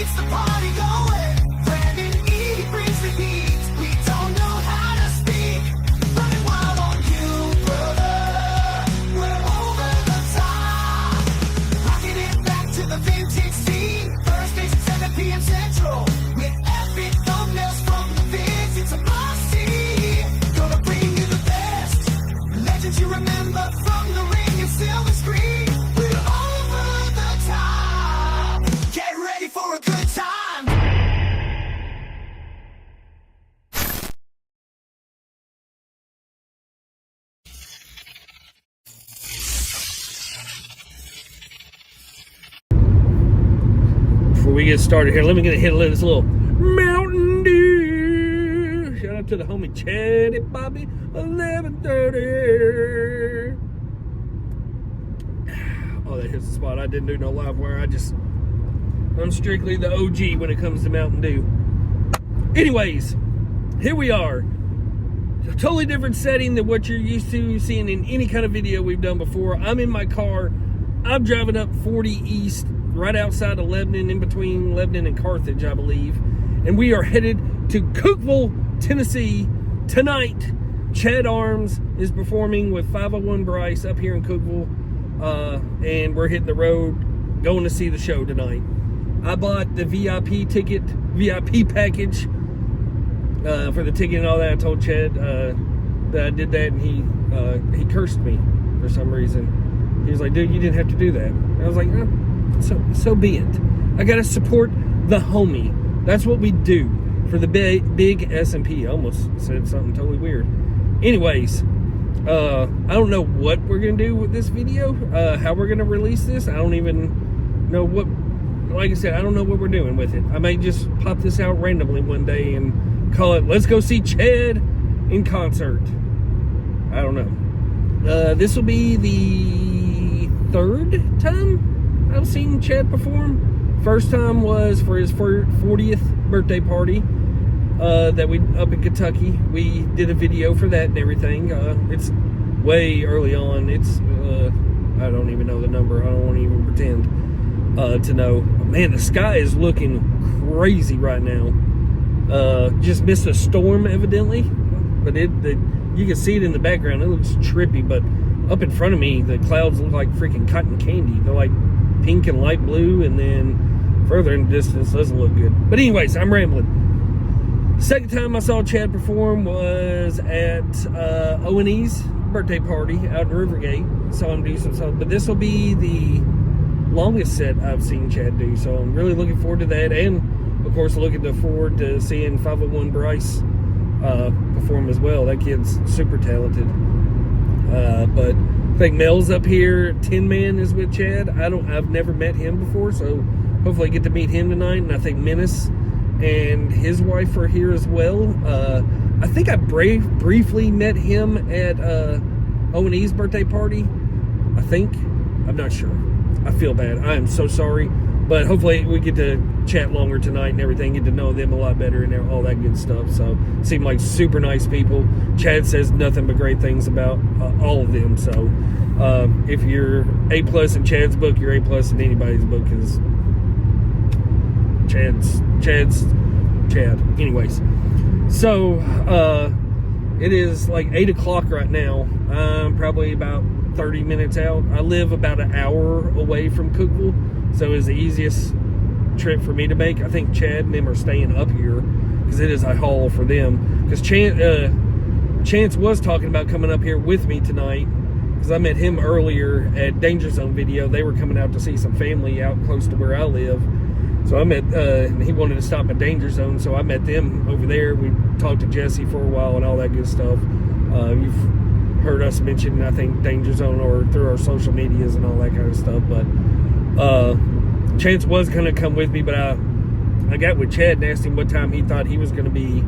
keeps the party going. Brandon E brings the heat. We don't know how to speak. Running wild on you, brother. We're over the top. Rocking it back to the vintage scene. Thursdays at 7 p.m. Central. With epic thumbnails from the vids. It's a must-see. Gonna bring you the best. Legends you remember from the ring and silver screen. We're over the top. Get ready for a good time. Before we get started here, let me hit this little Mountain Dew. Shout out to the homie Chad at Bobby 1130. Oh, that hits the spot. I didn't do no live wire. I'm strictly the OG when it comes to Mountain Dew. Anyways, here we are. A totally different setting than what you're used to seeing in any kind of video we've done before. I'm in my car. I'm driving up 40 East, right outside of Lebanon, in between Lebanon and Carthage, I believe. And we are headed to Cookeville, Tennessee tonight. Chad Arms is performing with 501 Bryce up here in Cookeville. And we're hitting the road, going to see the show tonight. I bought the VIP package for the ticket and all that. I told Chad that I did that, and he cursed me for some reason. He was like, dude, you didn't have to do that. I was like, so be it. I gotta support the homie. That's what we do for the big S&P. I almost said something totally weird. Anyways, I don't know what we're gonna do with this video, how we're gonna release this. I don't even know what, like I said, I don't know what we're doing with it. I may just pop this out randomly one day and call it, let's go see Chad in concert. I don't know. This will be the third time I've seen Chad perform. First time was for his 40th birthday party that we up in Kentucky. We did a video for that and everything. It's way early on. It's I don't even know the number. I don't want to even pretend to know. Man, the sky is looking crazy right now. Just missed a storm evidently, but you can see it in the background. It looks trippy, but up in front of me, the clouds look like freaking cotton candy. They're like pink and light blue, and then further in the distance doesn't look good. But anyways, I'm rambling. Second time I saw Chad perform was at O&E's birthday party out in Rivergate. Saw him do some stuff, but this will be the longest set I've seen Chad do, so I'm really looking forward to that, and of course looking forward to seeing 501 Bryce perform as well. That kid's super talented. But I think Mel's up here. Tin Man is with Chad. I've never met him before, so hopefully I get to meet him tonight. And I think Menace and his wife are here as well. I think I briefly met him at O&E's birthday party. I think. I'm not sure. I feel bad. I am so sorry. But hopefully we get to chat longer tonight and everything, get to know them a lot better and all that good stuff. So, seem like super nice people. Chad says nothing but great things about all of them. So, if you're A+ in Chad's book, you're A+ in anybody's book, because Chad's Chad. Anyways, so it is like 8 o'clock right now. I'm probably about 30 minutes out. I live about an hour away from Cookeville, so it's the easiest trip for me to make. I think Chad and them are staying up here because it is a haul for them. Because Chance was talking about coming up here with me tonight, because I met him earlier at Danger Zone video. They were coming out to see some family out close to where I live. So I met, he wanted to stop at Danger Zone, so I met them over there. We talked to Jesse for a while and all that good stuff. You've heard us mention, I think, Danger Zone or through our social medias and all that kind of stuff. But Chance was going to come with me, but I got with Chad and asked him what time he thought he was going to be,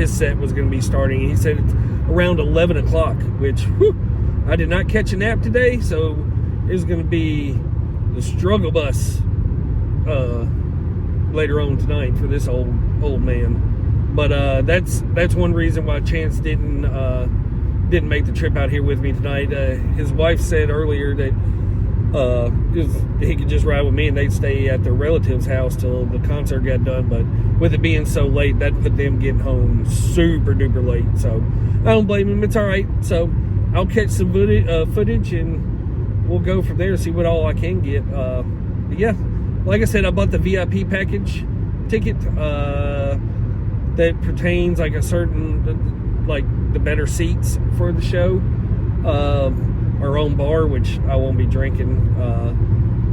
his set was going to be starting. And he said it's around 11 o'clock, which, whew, I did not catch a nap today, so it's going to be the struggle bus later on tonight for this old man. But that's one reason why Chance didn't make the trip out here with me tonight. His wife said earlier that he could just ride with me, and they'd stay at their relative's house till the concert got done. But with it being so late, that put them getting home super duper late. So I don't blame him. It's all right. So I'll catch some footage, and we'll go from there. See what all I can get. But yeah, like I said, I bought the VIP package ticket that pertains like a certain, like the better seats for the show. Our own bar, which I won't be drinking.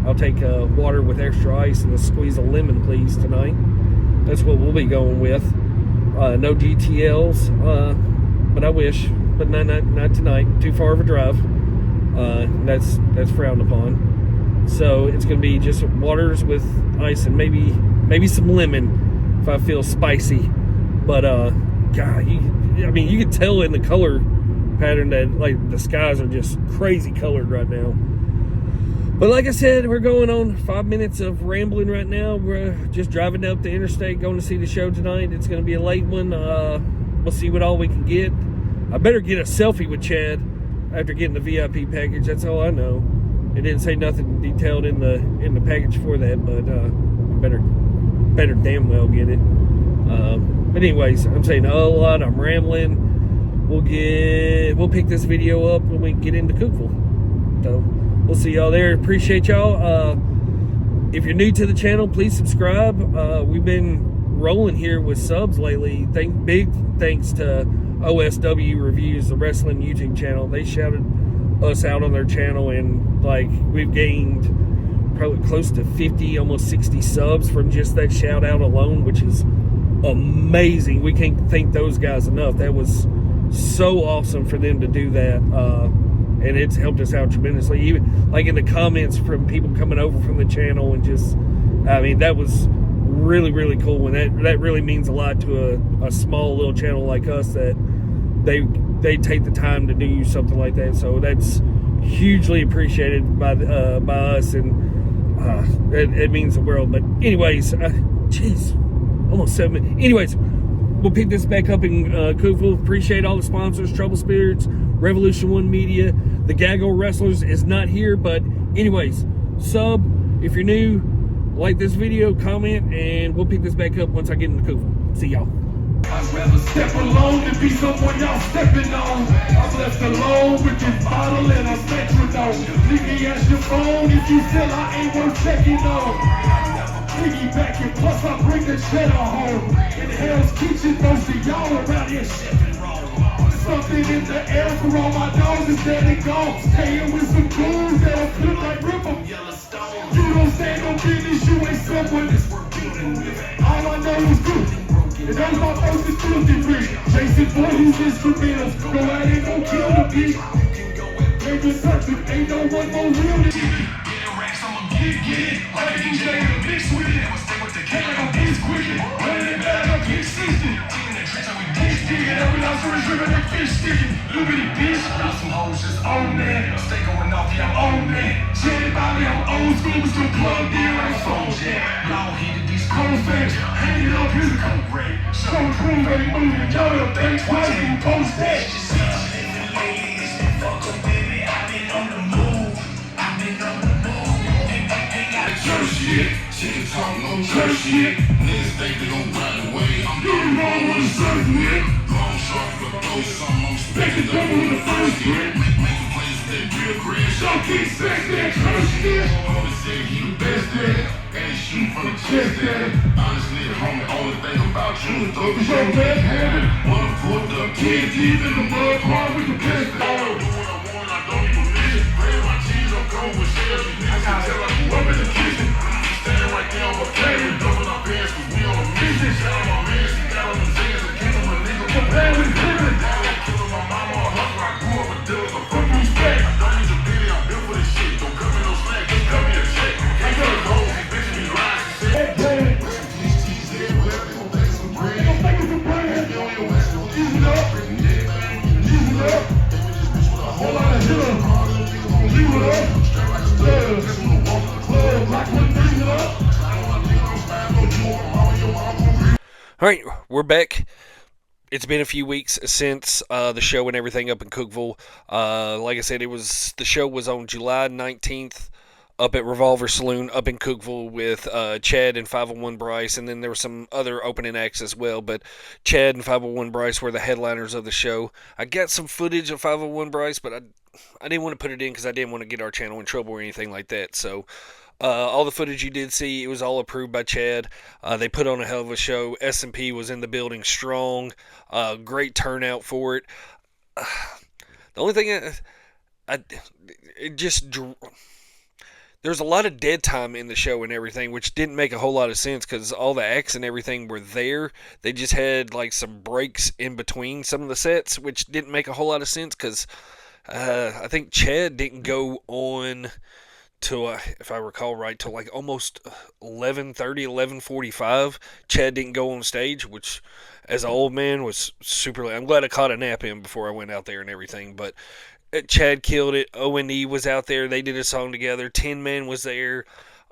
I'll take water with extra ice and a squeeze of lemon, please, tonight. That's what we'll be going with. No GTLs, but I wish. But not tonight. Too far of a drive. That's frowned upon. So it's going to be just waters with ice and maybe some lemon if I feel spicy. But God, you can tell in the color pattern that like the skies are just crazy colored right now. But like I said, we're going on 5 minutes of rambling right now. We're just driving up the interstate, going to see the show tonight. It's going to be a late one. We'll see what all we can get. I better get a selfie with Chad after getting the VIP package. That's all I know. It didn't say nothing detailed in the package for that, but I better damn well get it. But anyways, I'm saying a whole lot. I'm rambling. We'll pick this video up when we get into Cookeville. So we'll see y'all there. Appreciate y'all. If you're new to the channel, please subscribe. We've been rolling here with subs lately. Big thanks to OSW Reviews, the wrestling YouTube channel. They shouted us out on their channel, and like we've gained probably close to 50, almost 60 subs from just that shout out alone, which is amazing. We can't thank those guys enough. That was so awesome for them to do that, and it's helped us out tremendously. Even like in the comments from people coming over from the channel, and just, that was really, really cool. And that really means a lot to a small little channel like us, that they take the time to do something like that. So that's hugely appreciated by us, and it means the world. But anyways, almost 7 minutes. Anyways, we'll pick this back up in Cookeville. Appreciate all the sponsors: Trouble Spirits, Revolution One Media. The Gaggle Wrestlers is not here, but anyways, sub if you're new, like this video, comment, and we'll pick this back up once I get into Cookeville. See y'all. I'd rather step alone than be someone y'all stepping on. I'm left alone with this bottle and a metronome. Leave me at your phone if you feel I ain't worth checking on. Piggybacking, plus I bring the cheddar home. In Hell's Kitchen, most of y'all around here shipping wrong. Something in the air for all my dogs is dead and gone. Staying with some dudes that'll flip like Rip'em Yellowstone. You don't stand no business, you ain't someone that's worth building with. All I know is good, and those my folks is filthy free. Chasing boys who's instrumentals, go out and go kill the beat. Make it something, ain't no one more real than me. Get it, like a DJ in a mix with it. Stay with the cat like I'm beast quick. Running it back like I'm big system. Team in the trench like we dish digging. Every lobster is driven like fish sticking. Little bitty bitch, got some hoes just on that. Stay going off, yeah, I'm on that. Chatted by me, I'm old school, but still plugged in like phone jack. Y'all heated these cold facts. Hang it up, here's a cold rate. So cool, they moving. Y'all don't think twice when you post that. Fuck up, baby, I've been on the move. I've been on the move. Church shit, chicken talk, no church shit. Niggas think they gon' ride away. I'm doing wrong with a certain hit. Long short for those something. I'm expecting double in the first hit. Making plays with that real grit. Y'all can't sex that church shit. Only say he the best at it. And he shoot from the chest at it. Honestly, the homie, only thing about you is those is your left handed. One foot up, kid deep in the mud, hard with the best. I don't do what I want, I don't even miss it. Play my cheese, I'm going with shells. I can tell I grew up in the kitchen. Standing right there on my plate, dumping our pants, cause we on a mission. Shout out my man, she got on the zans and killing my nigga. Compare with the killing. Daddy, I'm killing my mama, a hustler. I grew up with dealers, a fuck respect. I don't need your pity, I'm built for this shit. Don't cut me no slack, just cut me a check. Can't cut a hole, these bitches be lying. She said, please tease it, whatever, they gon' take some bread. They gon' take some bread. You on your west, don't ease it up. Ease it up. A whole lot of hitter. Leave it up. Straight like a stud. That's when the walk of the club. Black one, bring it up. All right, we're back. It's been a few weeks since the show and everything up in Cookeville. Like I said, the show was on July 19th up at Revolver Saloon up in Cookeville with Chad and 501 Bryce, and then there were some other opening acts as well. But Chad and 501 Bryce were the headliners of the show. I got some footage of 501 Bryce, but I didn't want to put it in because I didn't want to get our channel in trouble or anything like that. So all the footage you did see, it was all approved by Chad. They put on a hell of a show. S&P was in the building strong. Great turnout for it. The only thing it just there's a lot of dead time in the show and everything, which didn't make a whole lot of sense because all the acts and everything were there. They just had like some breaks in between some of the sets, which didn't make a whole lot of sense because I think Chad didn't go on till, if I recall right, till like almost 11:30, 11:45. Chad didn't go on stage, which as an old man was super late. I'm glad I caught a nap in before I went out there and everything, but Chad killed it. O&E was out there. They did a song together. Tin Man was there.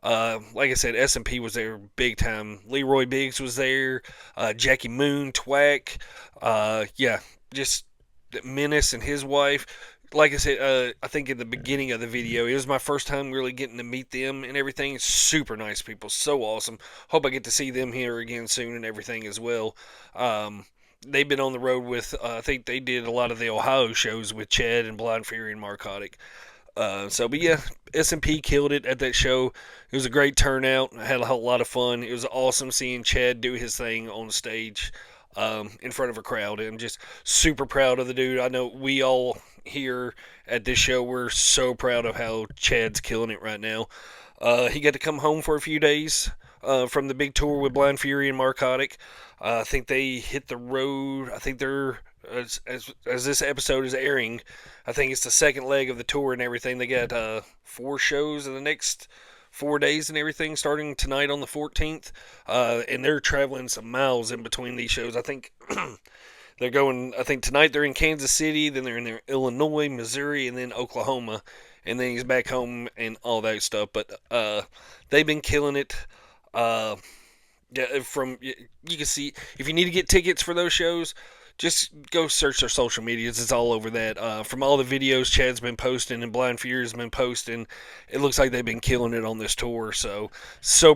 Like I said, S&P was there big time. Leroy Biggs was there. Jackie Moon, Twack. Yeah, just Menace and his wife. Like I said, I think in the beginning of the video, it was my first time really getting to meet them and everything. Super nice people. So awesome. Hope I get to see them here again soon and everything as well. They've been on the road with, I think they did a lot of the Ohio shows with Chad and Blind Fury and Narcotic. But yeah, S&P killed it at that show. It was a great turnout. I had a whole lot of fun. It was awesome seeing Chad do his thing on stage in front of a crowd. I'm just super proud of the dude. I know we all here at this show, we're so proud of how Chad's killing it right now. He got to come home for a few days from the big tour with Blind Fury and Narcotic. I think they hit the road. I think they're, as this episode is airing, I think it's the second leg of the tour and everything. They got 4 shows in the next 4 days and everything, starting tonight on the 14th. And they're traveling some miles in between these shows. I think they're going, I think tonight they're in Kansas City, then they're in Illinois, Missouri, and then Oklahoma. And then he's back home and all that stuff. But they've been killing it. Yeah, you can see, if you need to get tickets for those shows, just go search their social medias. It's all over that. From all the videos Chad's been posting and Blind Fury's been posting, it looks like they've been killing it on this tour. So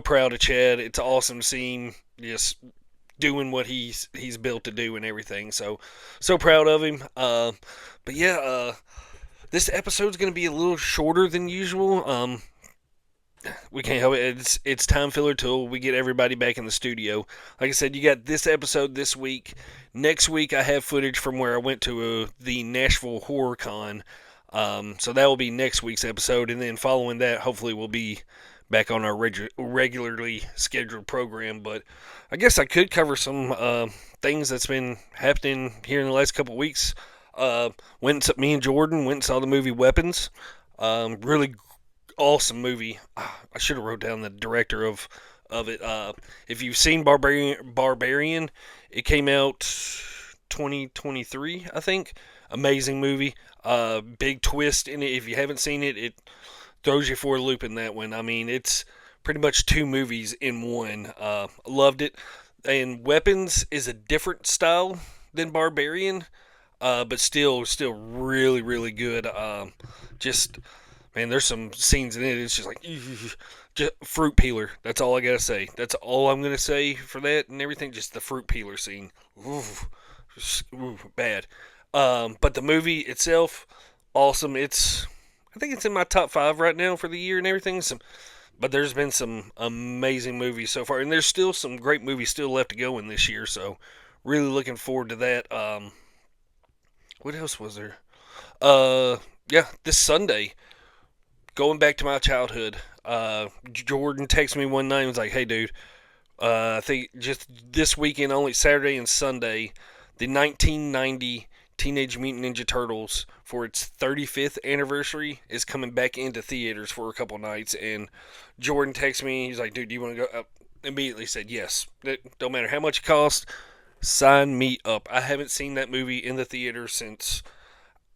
proud of Chad. It's awesome to see him just doing what he's built to do and everything. So proud of him. But yeah, this episode's going to be a little shorter than usual. We can't help it. It's time filler till we get everybody back in the studio. Like I said, you got this episode this week. Next week, I have footage from where I went to the Nashville Horror Con. So that will be next week's episode. And then following that, hopefully we'll be back on our regularly scheduled program. But I guess I could cover some things that's been happening here in the last couple of weeks. Me and Jordan went and saw the movie Weapons. Really awesome movie. I should have wrote down the director of it. If you've seen Barbarian, it came out 2023, I think. Amazing movie. Big twist in it. If you haven't seen it, it throws you for a loop in that one. I mean, it's pretty much 2 movies in one. Loved it. And Weapons is a different style than Barbarian, but still really, really good. Man, there's some scenes in it. It's just like, just fruit peeler. That's all I gotta say. That's all I'm gonna say for that and everything. Just the fruit peeler scene. Bad. But the movie itself, awesome. I think it's in my top 5 right now for the year and everything. But there's been some amazing movies so far, and there's still some great movies still left to go in this year. So, really looking forward to that. What else was there? Yeah, this Sunday. Going back to my childhood, Jordan texted me one night and was like, hey, dude, I think just this weekend, only Saturday and Sunday, the 1990 Teenage Mutant Ninja Turtles, for its 35th anniversary, is coming back into theaters for a couple nights. And Jordan texted me, he's like, dude, do you want to go? I immediately said yes. It don't matter how much it costs, sign me up. I haven't seen that movie in the theater since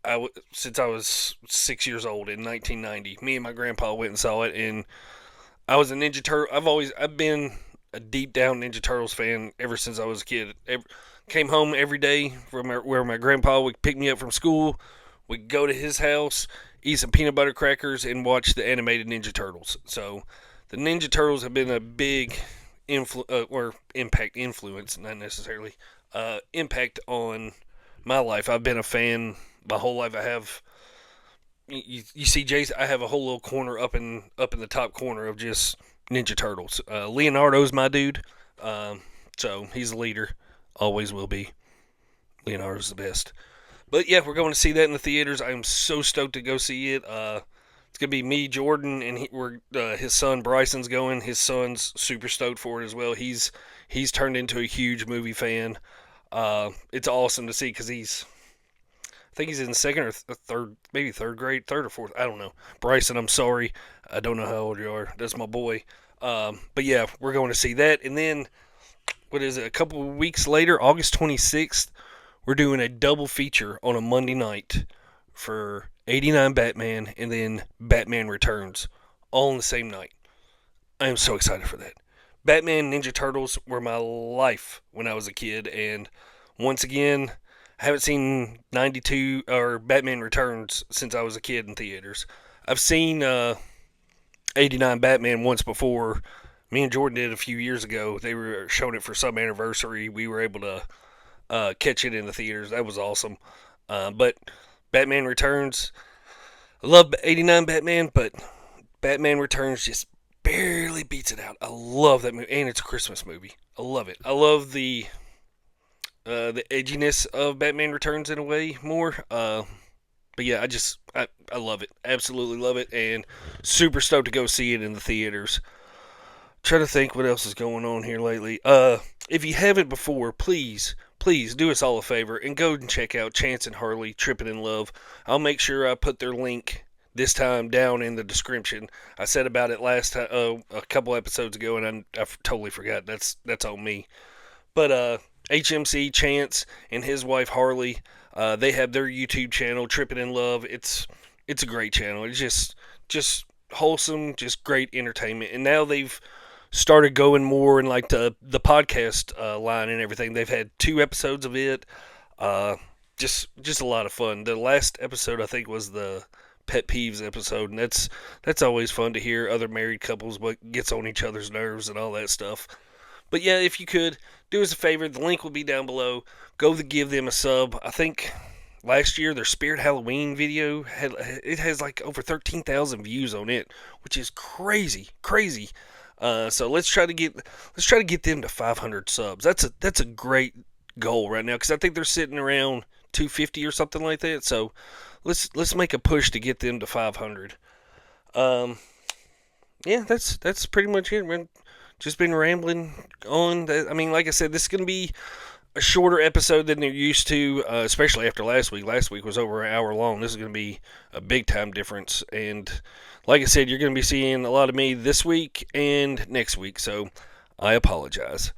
I was 6 years old in 1990. Me and my grandpa went and saw it, and I was a Ninja Turtle. I've been a deep down Ninja Turtles fan ever since I was a kid. Came home every day from where my grandpa would pick me up from school. we go to his house, eat some peanut butter crackers, and watch the animated Ninja Turtles. So the Ninja Turtles have been a big influence, not necessarily impact on my life. I've been a fan my whole life. I have. You see, Jason, I have a whole little corner up in the top corner of just Ninja Turtles. Leonardo's my dude, so he's the leader, always will be. Leonardo's the best. But yeah, we're going to see that in the theaters. I'm so stoked to go see it. It's gonna be me, Jordan, and his son Bryson's going. His son's super stoked for it as well. He's turned into a huge movie fan. It's awesome to see because I think he's in second or third, maybe third grade, third or fourth. I don't know. Bryson, I'm sorry. I don't know how old you are. That's my boy. But yeah, we're going to see that. And then, what is it? A couple of weeks later, August 26th, we're doing a double feature on a Monday night for 89 Batman and then Batman Returns, all on the same night. I am so excited for that. Batman Ninja Turtles were my life when I was a kid. And once again, I haven't seen 92 or Batman Returns since I was a kid in theaters. I've seen 89 Batman once before. Me and Jordan did a few years ago. They were showing it for some anniversary. We were able to catch it in the theaters. That was awesome. But Batman Returns, I love 89 Batman, but Batman Returns just barely beats it out. I love that movie, and it's a Christmas movie. I love it. I love the edginess of Batman Returns in a way more. But yeah, I love it. Absolutely love it. And super stoked to go see it in the theaters. Try to think what else is going on here lately. If you haven't before, please do us all a favor and go and check out Chance and Harley Trippin' in Love. I'll make sure I put their link this time down in the description. I said about it last time, a couple episodes ago, and I totally forgot. That's on me. But HMC, Chance, and his wife Harley, they have their YouTube channel, Trippin' in Love. It's a great channel. It's just wholesome, just great entertainment. And now they've started going more in like the podcast line and everything. They've had 2 episodes of it. Just a lot of fun. The last episode I think was the pet peeves episode, and that's always fun to hear other married couples what gets on each other's nerves and all that stuff. But yeah, if you could, do us a favor. The link will be down below. Go to give them a sub. I think last year their Spirit Halloween video has like over 13,000 views on it, which is crazy. So let's try to get them to 500 subs. That's a great goal right now because I think they're sitting around 250 or something like that. So let's make a push to get them to 500. Yeah, that's pretty much it. We're just been rambling on. I mean, like I said, this is going to be a shorter episode than they're used to, especially after last week. Last week was over an hour long. This is going to be a big time difference. And like I said, you're going to be seeing a lot of me this week and next week. So I apologize.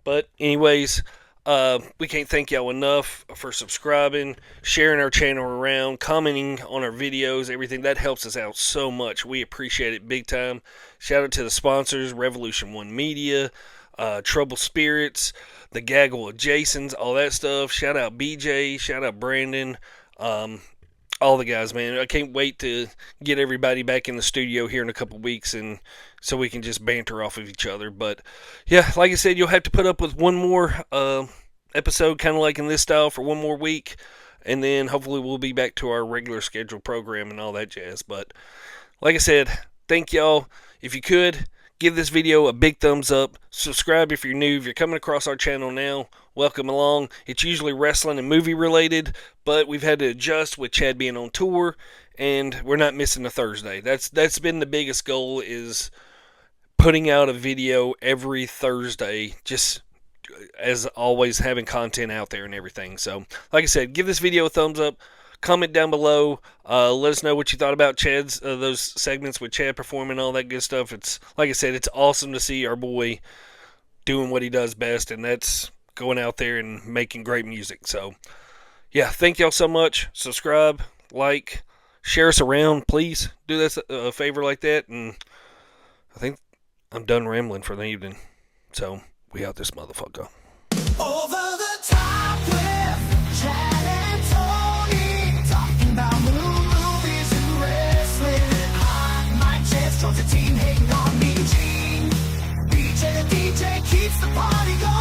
But anyways, we can't thank y'all enough for subscribing, sharing our channel around, commenting on our videos, everything. That helps us out so much. We appreciate it big time. Shout out to the sponsors, Revolution One Media, Trouble Spirits, the Gaggle of Jasons, all that stuff. Shout out BJ, shout out Brandon, all the guys, man. I can't wait to get everybody back in the studio here in a couple weeks and so we can just banter off of each other. But yeah, like I said, you'll have to put up with one more episode, kind of like in this style, for one more week, and then hopefully we'll be back to our regular scheduled program and all that jazz. But like I said, thank y'all. If you could, give this video a big thumbs up. Subscribe if you're new. If you're coming across our channel now, welcome along. It's usually wrestling and movie related, but we've had to adjust with Chad being on tour, and we're not missing a Thursday. That's been the biggest goal, is putting out a video every Thursday, just as always, having content out there and everything. So like I said, give this video a thumbs up. Comment down below. Let us know what you thought about Chad's those segments with Chad performing, all that good stuff. It's like I said, it's awesome to see our boy doing what he does best, and that's going out there and making great music. So yeah, thank y'all so much. Subscribe, like, share us around, please. Do us a favor like that, and I think I'm done rambling for the evening. So we out this motherfucker. Over the top with Chad and Tony, talking about keeps the party going.